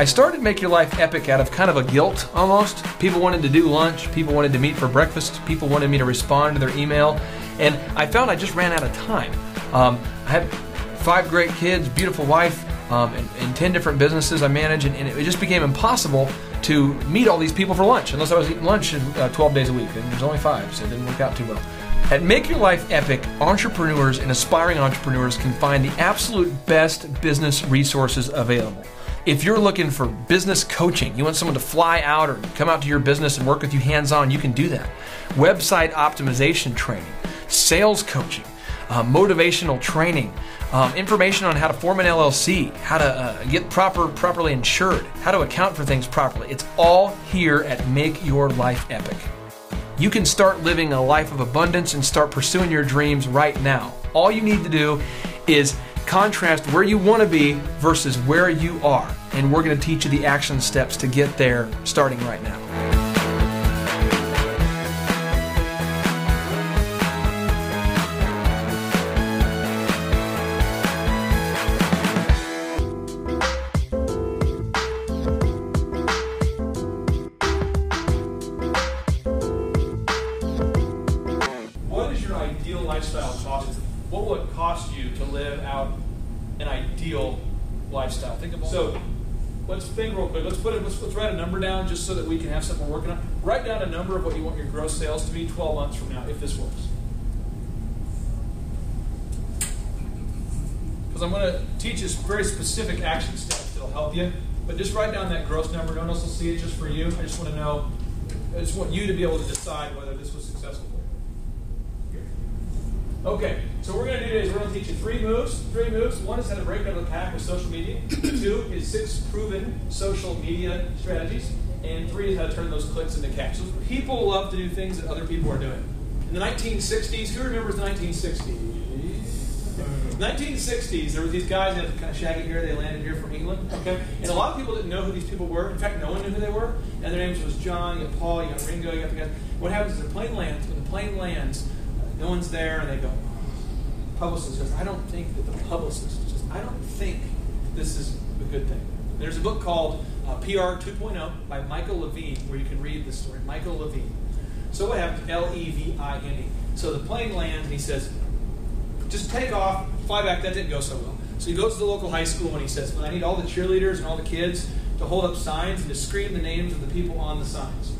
I started Make Your Life Epic out of kind of a guilt almost. People wanted to do lunch, people wanted to meet for breakfast, people wanted me to respond to their email, and I found I just ran out of time. I had 5 great kids, beautiful wife, and 10 different businesses I manage, and it just became impossible to meet all these people for lunch unless I was eating lunch 12 days a week, and there's only 5, so it didn't work out too well. At Make Your Life Epic, entrepreneurs and aspiring entrepreneurs can find the absolute best business resources available. If you're looking for business coaching, you want someone to fly out or come out to your business and work with you hands-on, you can do that. Website optimization training, sales coaching, motivational training, information on how to form an LLC, how to get properly insured, how to account for things properly. It's all here at Make Your Life Epic. You can start living a life of abundance and start pursuing your dreams right now. All you need to do is contrast where you want to be versus where you are. And we're going to teach you the action steps to get there starting right now. Ideal lifestyle cost? What will it cost you to live out an ideal lifestyle? Think about. So let's think real quick. Let's write a number down just so that we can have something we're working on. Write down a number of what you want your gross sales to be 12 months from now, if this works. Because I'm going to teach you very specific action steps that'll help you. But just write down that gross number. No one else will see it, just for you. I just want to know. I just want you to be able to decide whether this was successful. Okay, so what we're going to do today is we're going to teach you 3 moves. 3 moves. 1 is how to break out of the pack with social media. 2 is 6 proven social media strategies. And 3 is how to turn those clicks into cash. So people love to do things that other people are doing. In the 1960s, who remembers the 1960s? 1960s, there were these guys that had kind of shaggy hair. They landed here from England. Okay, and a lot of people didn't know who these people were. In fact, no one knew who they were. And their names was John, you got Paul, you got Ringo, you got the guys. What happens is the plane lands. When the plane lands, no one's there, and they go, publicist says, I don't think that the publicist says, I don't think this is a good thing. There's a book called PR 2.0 by Michael Levine, where you can read this story. Michael Levine. So what happens? Levine. So the plane lands, and he says, just take off, fly back. That didn't go so well. So he goes to the local high school, and he says, I need all the cheerleaders and all the kids to hold up signs and to scream the names of the people on the signs.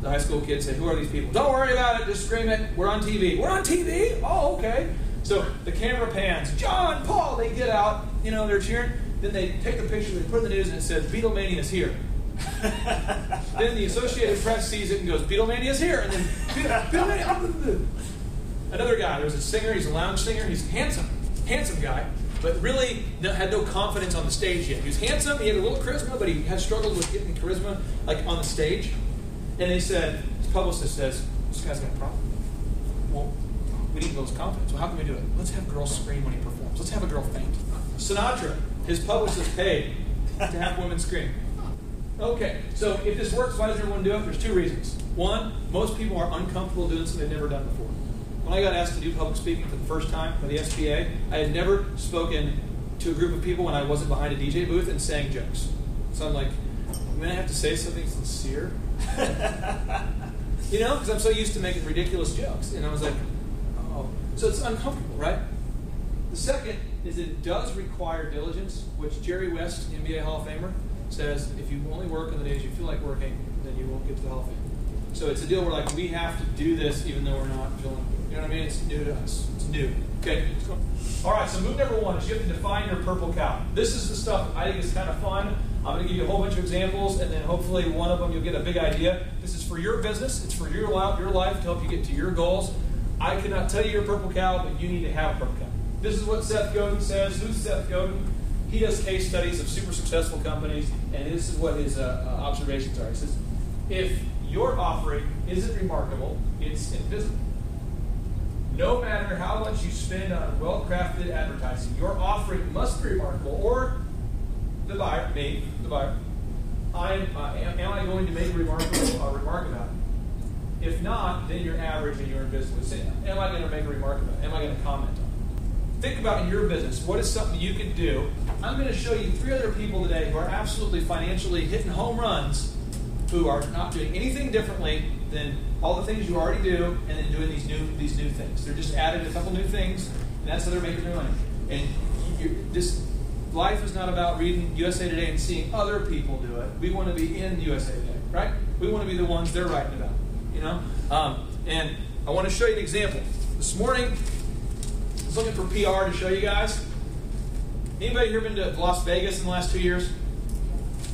The high school kids say, who are these people? Don't worry about it, just scream it. We're on TV. We're on TV? Oh, okay. So the camera pans. John, Paul, they get out. You know, they're cheering. Then they take the picture, they put it in the news, and it says, Beatlemania is here. Then the Associated Press sees it and goes, Beatlemania is here. And then, Beatlemania. Another guy, there's a singer, he's a lounge singer. He's handsome guy, but really had no confidence on the stage yet. He was handsome, he had a little charisma, but he had struggled with getting charisma like on the stage. And they said, his publicist says, this guy's got a problem. Well, we need to build his confidence. Well, how can we do it? Let's have girls scream when he performs. Let's have a girl faint. Sinatra, his publicist paid to have women scream. Okay, so if this works, why does everyone do it? There's 2 reasons. 1, most people are uncomfortable doing something they've never done before. When I got asked to do public speaking for the first time by the SBA, I had never spoken to a group of people when I wasn't behind a DJ booth and saying jokes. So I'm like, I'm going to have to say something sincere. You know, because I'm so used to making ridiculous jokes. And I was like, oh. So it's uncomfortable, right? The second is it does require diligence, which Jerry West, NBA Hall of Famer, says if you only work on the days you feel like working, then you won't get to the Hall of Fame. So it's a deal where like we have to do this even though we're not feeling, you know what I mean? It's new to us. It's new. Okay, let's go. All right, so move number 1 is you have to define your purple cow. This is the stuff I think is kind of fun. I'm going to give you a whole bunch of examples, and then hopefully one of them you'll get a big idea. This is for your business. It's for your life to help you get to your goals. I cannot tell you your purple cow, but you need to have a purple cow. This is what Seth Godin says. Who's Seth Godin? He does case studies of super successful companies, and this is what his observations are. He says, if your offering isn't remarkable, it's invisible. No matter how much you spend on well-crafted advertising, your offering must be remarkable, or the buyer, me, the buyer, am I going to make a remark about it? If not, then you're average and you're invisible. Say, am I going to make a remark about it? Am I going to comment on it? Think about in your business, what is something you could do I'm going to show you 3 other people today who are absolutely financially hitting home runs, who are not doing anything differently than all the things you already do, and then doing these new things. They're just added a couple new things, and that's how they're making their money. And this life is not about reading USA Today and seeing other people do it. We want to be in USA Today, right? We want to be the ones they're writing about, you know. And I want to show you an example. This morning, I was looking for PR to show you guys. Anybody here been to Las Vegas in the last 2 years?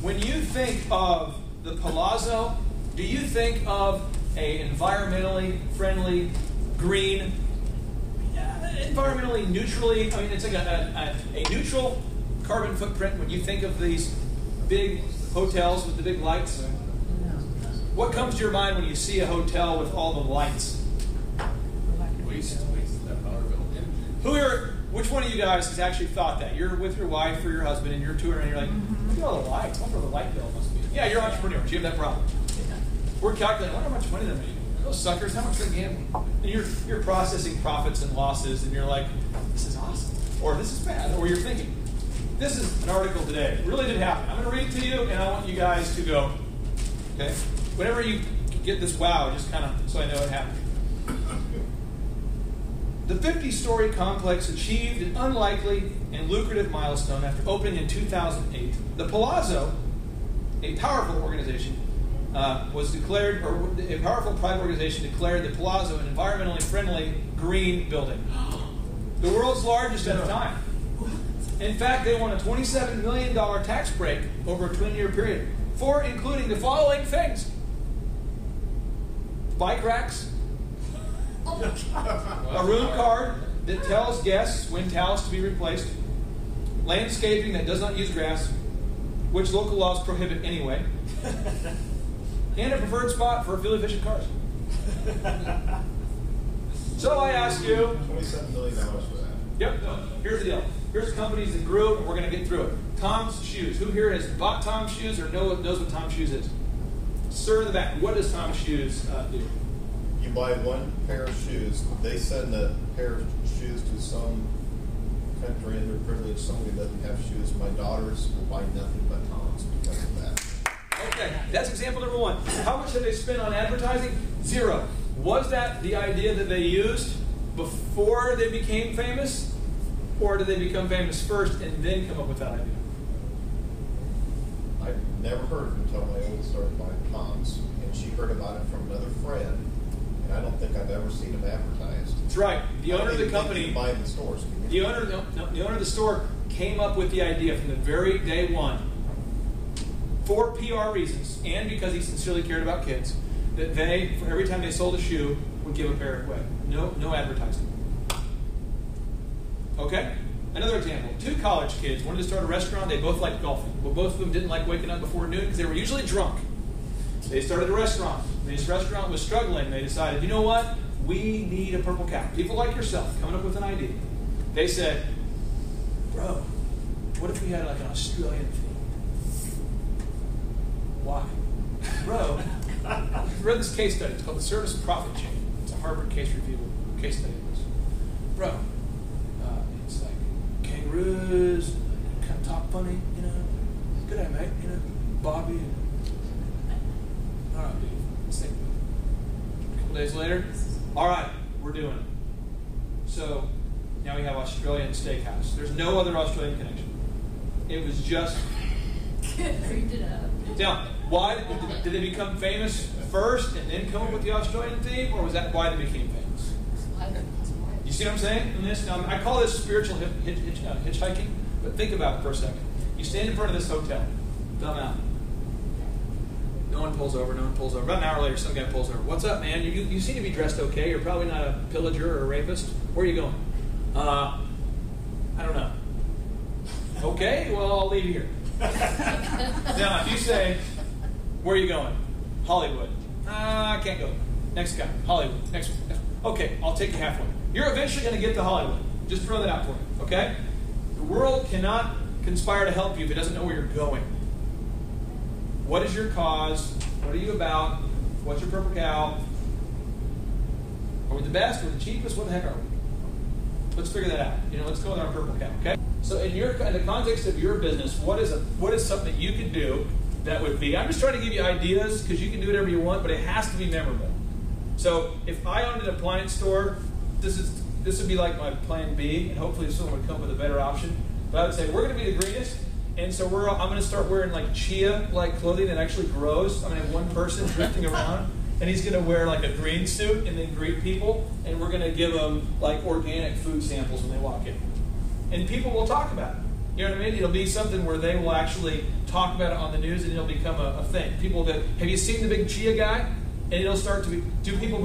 When you think of the Palazzo, do you think of a environmentally friendly, green, environmentally neutrally, I mean, it's like a neutral carbon footprint when you think of these big hotels with the big lights? What comes to your mind when you see a hotel with all the lights? Waste that power bill. Who here, which one of you guys has actually thought that? You're with your wife or your husband and you're touring and you're like, look at all the lights. I wonder what the light bill must be. Yeah, you're entrepreneurs. You have that problem. We're calculating, I wonder how much money they're making. Those suckers, how much they're gambling. And you're processing profits and losses and you're like, this is awesome. Or this is bad. Or you're thinking, this is an article today. It really did happen. I'm going to read it to you and I want you guys to go, okay? Whenever you get this wow, just kind of so I know it happened. The 50-story complex achieved an unlikely and lucrative milestone after opening in 2008. The Palazzo, a powerful organization, was declared, or a powerful private organization declared the Palazzo an environmentally friendly green building. The world's largest at the time. In fact, they won a $27 million tax break over a 20-year period for including the following things: bike racks, a room card that tells guests when towels to be replaced, landscaping that does not use grass, which local laws prohibit anyway, and a preferred spot for fuel efficient cars. So I ask you, $27 million for that. yep, here's the deal. Here's the companies that grew it, and we're going to get through it. Tom's Shoes. Who here has bought Tom's Shoes or knows what Tom's Shoes is? Sir in the back, what does Tom's Shoes do? You buy one pair of shoes, they send a pair of shoes to some country underprivileged, somebody who doesn't have shoes. My daughters will buy nothing but Tom's because of that. Okay, that's example number one. How much have they spent on advertising? Zero. Was that the idea that they used before they became famous? Or did they become famous first and then come up with that idea? I've never heard of it until my oldest started buying Tom's, and she heard about it from another friend, and I don't think I've ever seen them advertised. That's right. The owner of the company, buying the stores. the owner of the store came up with the idea from the very day one, for PR reasons, and because he sincerely cared about kids, that they, for every time they sold a shoe, would give a pair away. No advertising. Okay? Another example. 2 college kids wanted to start a restaurant. They both liked golfing. But both of them didn't like waking up before noon because they were usually drunk. They started a restaurant. This restaurant was struggling. They decided, you know what? We need a purple cow. People like yourself coming up with an idea. They said, bro, what if we had like an Australian theme? Why? Bro, I've read this case study. It's called The Service and Profit Chain. It's a Harvard case review case study. Bro, it's like kangaroos, kind of talk funny, you know. Good day, mate, you know. Bobby. All right, dude. Let's think. A couple days later, all right, we're doing it. So now we have Australian Steakhouse. There's no other Australian connection. It was just. Now, why did they become famous first and then come up with the Australian theme, or was that why they became famous? You see what I'm saying in this? Now, I call this spiritual hitchhiking, but think about it for a second. You stand in front of this hotel, thumb out. No one pulls over, no one pulls over. About an hour later, some guy pulls over. What's up, man? You seem to be dressed okay. You're probably not a pillager or a rapist. Where are you going? I don't know. Okay, well, I'll leave you here. Now, if you say, where are you going? Hollywood. I can't go. Next guy. Hollywood. Next one. Okay, I'll take you halfway. You're eventually going to get to Hollywood. Just throw that out for you, okay? The world cannot conspire to help you if it doesn't know where you're going. What is your cause? What are you about? What's your purple cow? Are we the best? Are we the cheapest? What the heck are we? Let's figure that out. Let's go with our purple cow, okay? So in the context of your business, what is something that you could do that would be, I'm just trying to give you ideas because you can do whatever you want, but it has to be memorable. So if I owned an appliance store, this would be like my plan B, and hopefully someone would come with a better option. But I would say, we're going to be the greenest, and so I'm going to start wearing like chia-like clothing that actually grows. I'm going to have one person drifting around, and he's going to wear like a green suit and then greet people, and we're going to give them like organic food samples when they walk in. And people will talk about it. You know what I mean? It'll be something where they will actually talk about it on the news, and it'll become a thing. People will go, have you seen the big chia guy? And it'll start to be, do people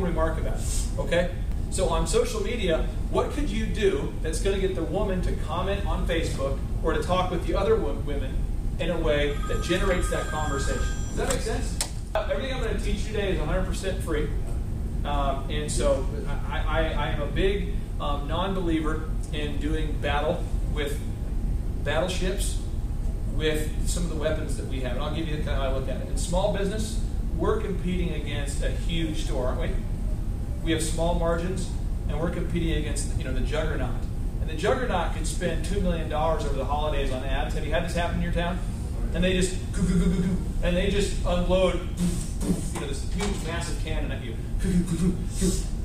remark about it? Okay? So on social media, what could you do that's going to get the woman to comment on Facebook or to talk with the other women in a way that generates that conversation? Does that make sense? Everything I'm going to teach you today is 100% free. And so I am a big non-believer in doing battle with battleships with some of the weapons that we have. And I'll give you kind of how I look at it. In small business, we're competing against a huge store, aren't we? We have small margins, and we're competing against the juggernaut. And the juggernaut can spend $2 million over the holidays on ads. Have you had this happen in your town? And they just and they just unload this huge, massive cannon at you.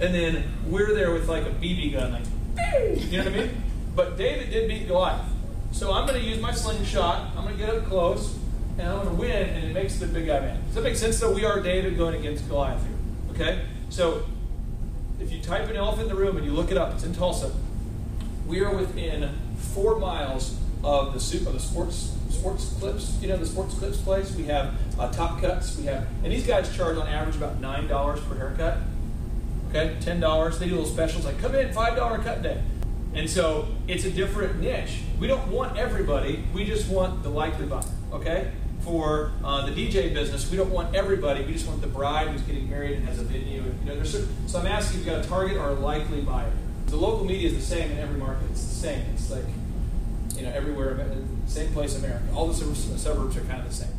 And then we're there with like a BB gun, like, you know what I mean? But David did beat Goliath. So I'm going to use my slingshot, I'm going to get up close, and I'm going to win, and it makes the big guy mad. Does that make sense? So we are David going against Goliath here. Okay? So if you type in elephant in the room and you look it up, it's in Tulsa. We are within 4 miles of the sports clips. You know the sports clips place? We have Top Cuts. And these guys charge on average about $9 per haircut. Okay? $10. They do little specials like, come in, $5 cut day. And so it's a different niche. We don't want everybody. We just want the likely buyer. Okay? For the DJ business, we don't want everybody. We just want the bride who's getting married and has a venue. So I'm asking if you've got a target or a likely buyer. The local media is the same in every market. It's the same. It's like everywhere, same place in America. All the suburbs are kind of the same.